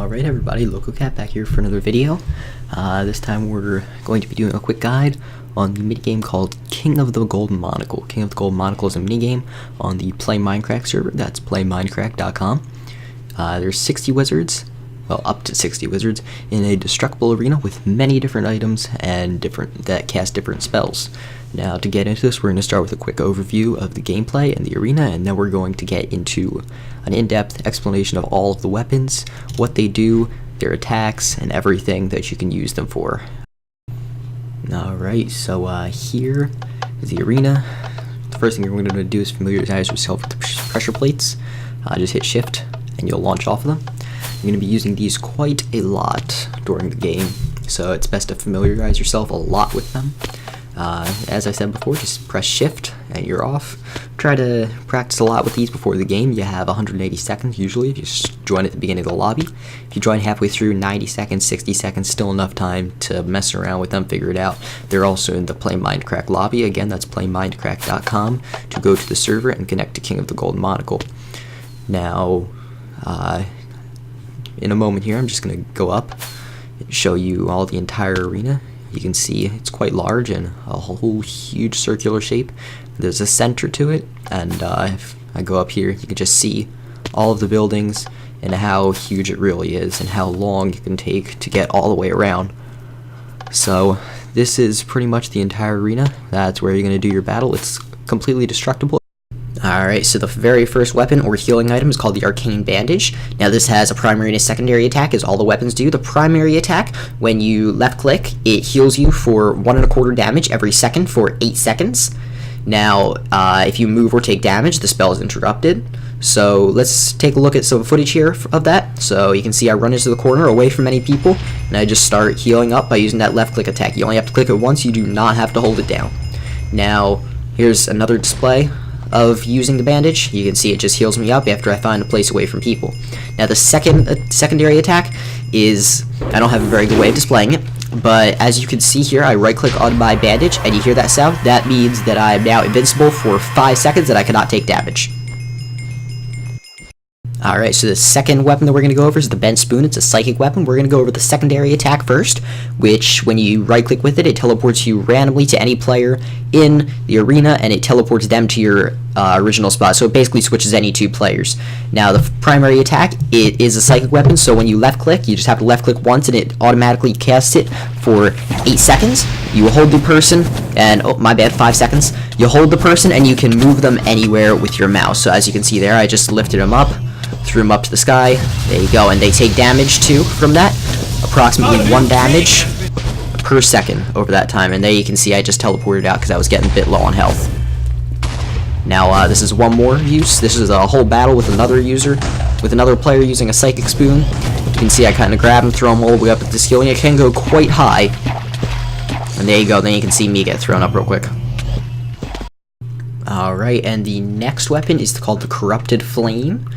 Alright everybody, LocoCat back here for another video. This time we're going to be doing a quick guide on the minigame called King of the Gold Monocle. King of the Gold Monocle is a minigame on the playmindcrack server. That's playmindcrack.com. There's 60 wizards, well up to 60 wizards, in a destructible arena with many different items and that cast different spells. Now to get into this, we're going to start with a quick overview of the gameplay and the arena, and then we're going to get into an in-depth explanation of all of the weapons, what they do, their attacks, and everything that you can use them for. Alright, so here is the arena. The first thing you're going to do is familiarize yourself with the pressure plates. Just hit shift and you'll launch off of them. You're going to be using these quite a lot during the game, so it's best to familiarize yourself a lot with them. As I said before, just press shift and you're off. Try to practice a lot with these before the game. You have 180 seconds usually if you join at the beginning of the lobby. If you join halfway through, 90 seconds, 60 seconds, still enough time to mess around with them, figure it out. They're also in the playmindcrack lobby. Again, that's playmindcrack.com to go to the server and connect to King of the Gold Monocle. Now, in a moment here, I'm just going to go up and show you all the entire arena. You can see it's quite large and a whole huge circular shape. There's a center to it, and if I go up here, you can just see all of the buildings and how huge it really is and how long you can take to get all the way around. So this is pretty much the entire arena. That's where you're going to do your battle. It's completely destructible. Alright, so the very first weapon or healing item is called the Arcane Bandage. Now this has a primary and a secondary attack, as all the weapons do. The primary attack, when you left click, it heals you for 1.25 damage every second for 8 seconds. Now, if you move or take damage, the spell is interrupted. So let's take a look at some footage here of that. So you can see I run into the corner away from many people, and I just start healing up by using that left click attack. You only have to click it once, you do not have to hold it down. Now, here's another display of using the bandage. You can see it just heals me up after I find a place away from people. Now the secondary attack is, I don't have a very good way of displaying it, but as you can see here, I right click on my bandage and you hear that sound. That means that I am now invincible for 5 seconds and I cannot take damage. Alright, so the second weapon that we're going to go over is the Bent Spoon. It's a psychic weapon. We're going to go over the secondary attack first, which when you right click with it, it teleports you randomly to any player in the arena, and it teleports them to your original spot. So it basically switches any 2 players. Now the primary attack, it is a psychic weapon, so when you left click, you just have to left click once and it automatically casts it for 8 seconds. You hold the person, and oh my bad, 5 seconds. You hold the person and you can move them anywhere with your mouse. So as you can see there, I just lifted them up, threw them up to the sky. There you go, and they take damage too from that, approximately 1 damage per second over that time. And there you can see I just teleported out because I was getting a bit low on health. Now this is one more use. This is a whole battle with another user, with another player using a psychic spoon. You can see I kind of grab him, throw him all the way up at the ceiling. It can go quite high, and there you go. Then you can see me get thrown up real quick. Alright, and the next weapon is called the Corrupted Flame.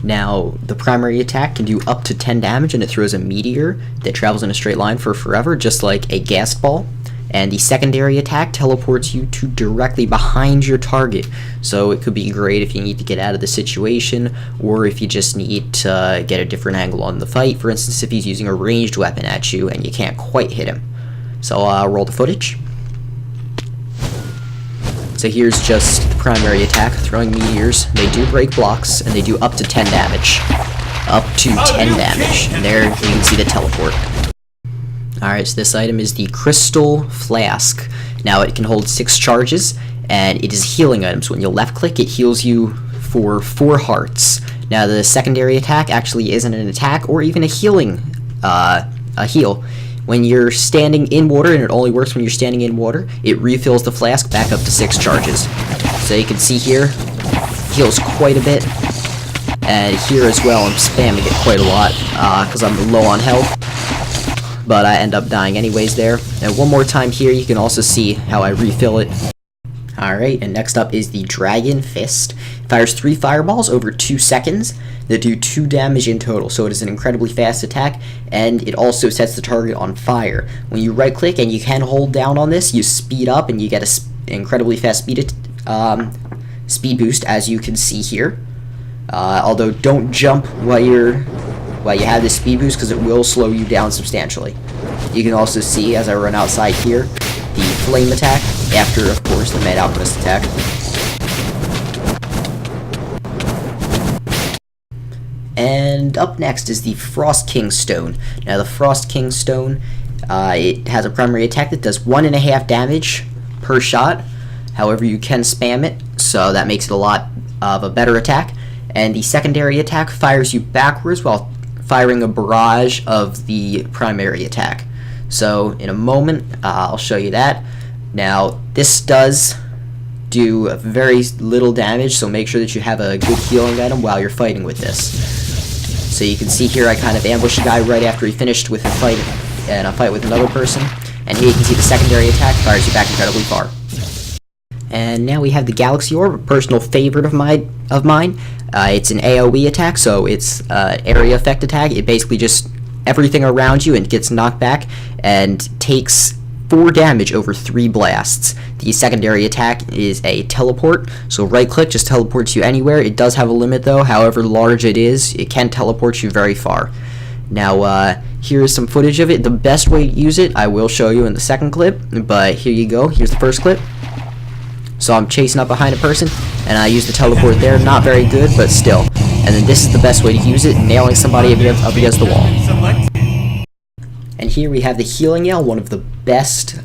Now, the primary attack can do up to 10 damage, and it throws a meteor that travels in a straight line for forever, just like a gas ball. And the secondary attack teleports you to directly behind your target. So it could be great if you need to get out of the situation, or if you just need to get a different angle on the fight. For instance, if he's using a ranged weapon at you and you can't quite hit him. So roll the footage. So here's just the primary attack, throwing meteors. They do break blocks, and they do up to 10 damage. Up to 10 damage. And there you can see the teleport. Alright, so this item is the Crystal Flask. Now it can hold 6 charges, and it is healing items. When you left click, it heals you for 4 hearts. Now the secondary attack actually isn't an attack or even a healing, a heal. When you're standing in water, and it only works when you're standing in water, it refills the flask back up to 6 charges. So you can see here, heals quite a bit. And here as well, I'm spamming it quite a lot, because I'm low on health. But I end up dying anyways there. And one more time here, you can also see how I refill it. Alright, and next up is the Dragon Fist. It fires 3 fireballs over 2 seconds that do 2 damage in total, so it is an incredibly fast attack, and it also sets the target on fire. When you right click and you can hold down on this, you speed up and you get an incredibly fast speed boost, as you can see here. Although don't jump while you're while you have this speed boost because it will slow you down substantially. You can also see, as I run outside here, the flame attack, after, of course, the Mad Alchemist attack. And up next is the Frost King Stone. Now, the Frost King Stone, it has a primary attack that does 1.5 damage per shot. However, you can spam it, so that makes it a lot of a better attack. And the secondary attack fires you backwards while firing a barrage of the primary attack. So in a moment, I'll show you that. Now, this does do very little damage, so make sure that you have a good healing item while you're fighting with this. So you can see here I kind of ambushed a guy right after he finished with a fight with another person. And here you can see the secondary attack fires you back incredibly far. And now we have the Galaxy Orb, a personal favorite of mine. It's an AoE attack, so it's area effect attack. It basically just everything around you and gets knocked back and takes 4 damage over 3 blasts. The secondary attack is a teleport, so right click just teleports you anywhere. It does have a limit though, however large it is, it can teleport you very far. Now here is some footage of it. The best way to use it I will show you in the second clip, but here you go. Here's the first clip. So I'm chasing up behind a person, and I use the teleport there. Not very good, but still. And then this is the best way to use it, nailing somebody up against the wall. And here we have the Healing Yell, one of the best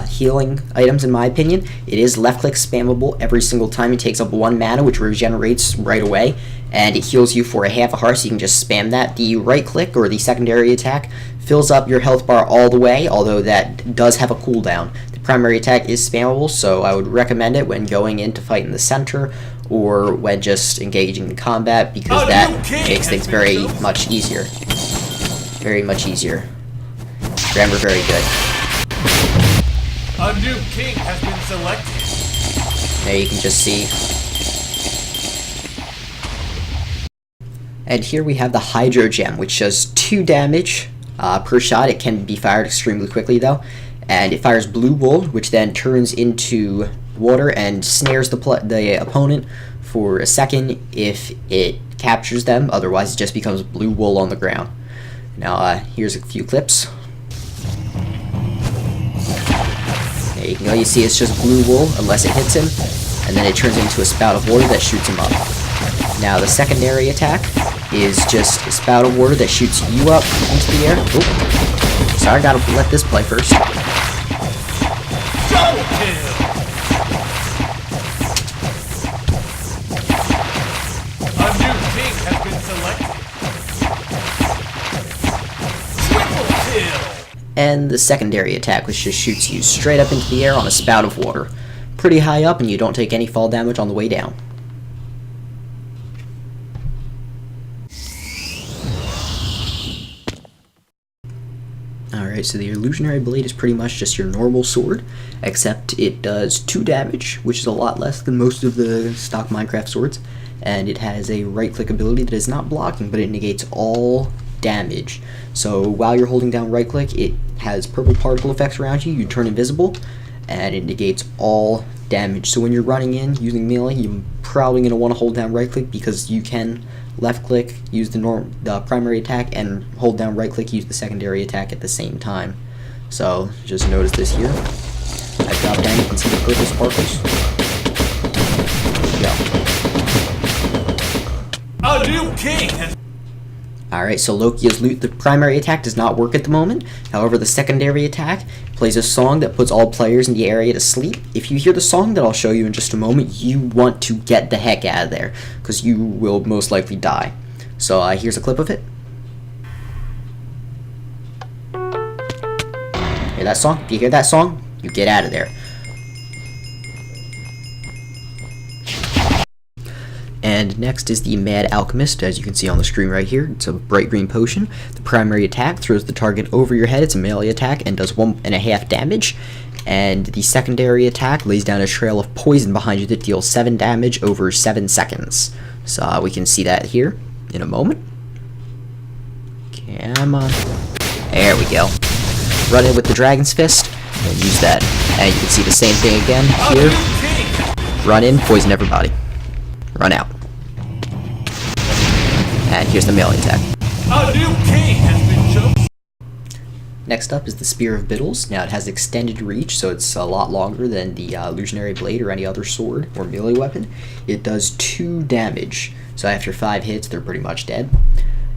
healing items in my opinion. It is left-click spammable every single time. It takes up 1 mana, which regenerates right away, and it heals you for a half a heart, so you can just spam that. The right-click, or the secondary attack, fills up your health bar all the way, although that does have a cooldown. The primary attack is spammable, so I would recommend it when going in to fight in the center, or when just engaging in combat, because that makes things very much easier. Very much easier. Grammar very good. A new king has been selected. There you can just see. And here we have the Hydro Gem, which does 2 damage per shot. It can be fired extremely quickly though. And it fires blue wool, which then turns into water and snares the opponent for a second if it captures them. Otherwise, it just becomes blue wool on the ground. Now, here's a few clips. There you go. You see it's just blue wool unless it hits him, and then it turns into a spout of water that shoots him up. Now, the secondary attack is just a spout of water that shoots you up into the air. Oh, sorry, gotta let this play first. Double kill! A new king has been selected. Triple kill! And the secondary attack, which just shoots you straight up into the air on a spout of water. Pretty high up, and you don't take any fall damage on the way down. Alright, so the Illusionary Blade is pretty much just your normal sword, except it does 2 damage, which is a lot less than most of the stock Minecraft swords, and it has a right-click ability that is not blocking, but it negates all damage. So while you're holding down right-click, it has purple particle effects around you, you turn invisible, and it negates all damage. So when you're running in using melee, you're probably going to want to hold down right-click because you can left-click, use the primary attack, and hold down right-click, use the secondary attack at the same time. So just notice this here. I drop down, you can see the purple sparkles. There you go. A new king has... Alright, so Lokia's loot, the primary attack does not work at the moment. However, the secondary attack plays a song that puts all players in the area to sleep. If you hear the song that I'll show you in just a moment, you want to get the heck out of there, because you will most likely die. So here's a clip of it. Hear that song? If you hear that song, you get out of there. And next is the Mad Alchemist, as you can see on the screen right here. It's a bright green potion. The primary attack throws the target over your head. It's a melee attack and does 1.5 damage. And the secondary attack lays down a trail of poison behind you that deals 7 damage over 7 seconds. So we can see that here in a moment. Come on. There we go. Run in with the Dragon's Fist and use that. And you can see the same thing again here. Run in, poison everybody. Run out. And here's the melee attack. A new Next up is the Spear of Biddles. Now it has extended reach, so it's a lot longer than the Illusionary Blade or any other sword or melee weapon. It does 2 damage, so after 5 hits they're pretty much dead.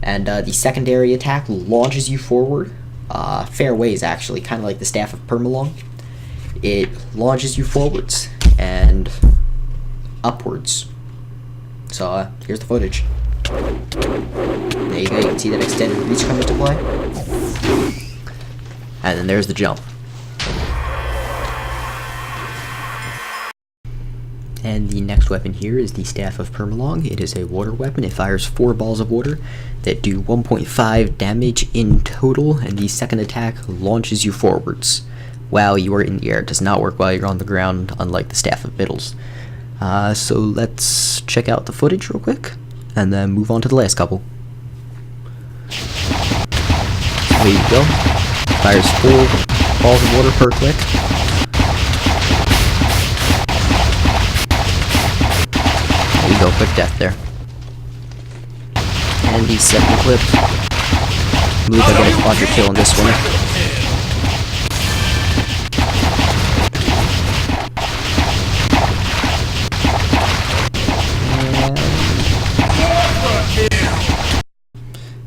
And the secondary attack launches you forward, fair ways actually, kind of like the Staff of Permalong. It launches you forwards and upwards. So here's the footage. There you go, you can see that extended reach come into play. And then there's the jump. And the next weapon here is the Staff of Permalong. It is a water weapon. It fires 4 balls of water that do 1.5 damage in total, and the second attack launches you forwards while you are in the air. It does not work while you're on the ground, unlike the Staff of Biddles. So let's check out the footage real quick, and then move on to the last couple. There you go. Fires 4 balls of water per click. There you go, quick death there. And the second clip. I believe I get a quadra kill on this one.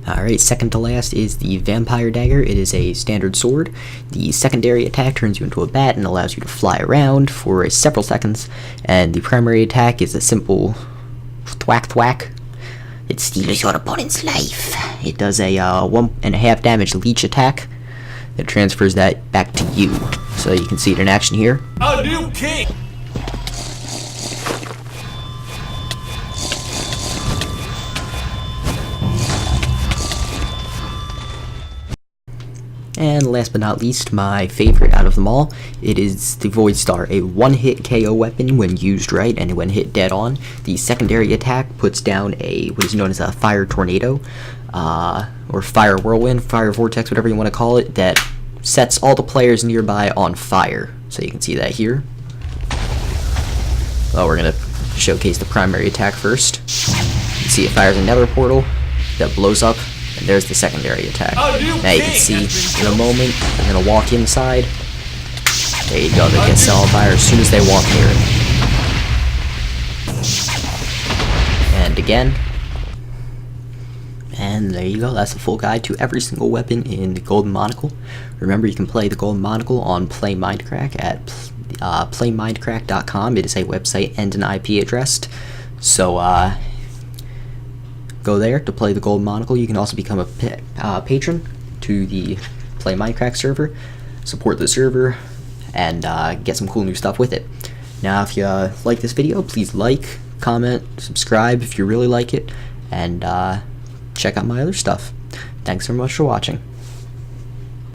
Alright, second to last is the Vampire Dagger. It is a standard sword. The secondary attack turns you into a bat and allows you to fly around for several seconds. And the primary attack is a simple thwack thwack. It steals your opponent's life. It does a 1.5 damage leech attack that transfers that back to you. So you can see it in action here. A new king! And last but not least, my favorite out of them all, it is the Void Star, a one-hit KO weapon when used right and when hit dead on. The secondary attack puts down what is known as a Fire Tornado, or Fire Whirlwind, Fire Vortex, whatever you want to call it, that sets all the players nearby on fire. So you can see that here. Well, we're going to showcase the primary attack first. You can see it fires a nether portal that blows up. And there's the secondary attack. Now you can see in a moment, they're going to walk inside. There you go, they get set on fire as soon as they walk near it. And again. And there you go, that's a full guide to every single weapon in the Golden Monocle. Remember, you can play the Golden Monocle on playmindcrack at playmindcrack.com. It is a website and an IP address. So, go there to play the Gold Monocle. You can also become a patron to the Play Minecraft server, support the server, and get some cool new stuff with it. Now, if you like this video, please like, comment, subscribe if you really like it, and check out my other stuff. Thanks so much for watching.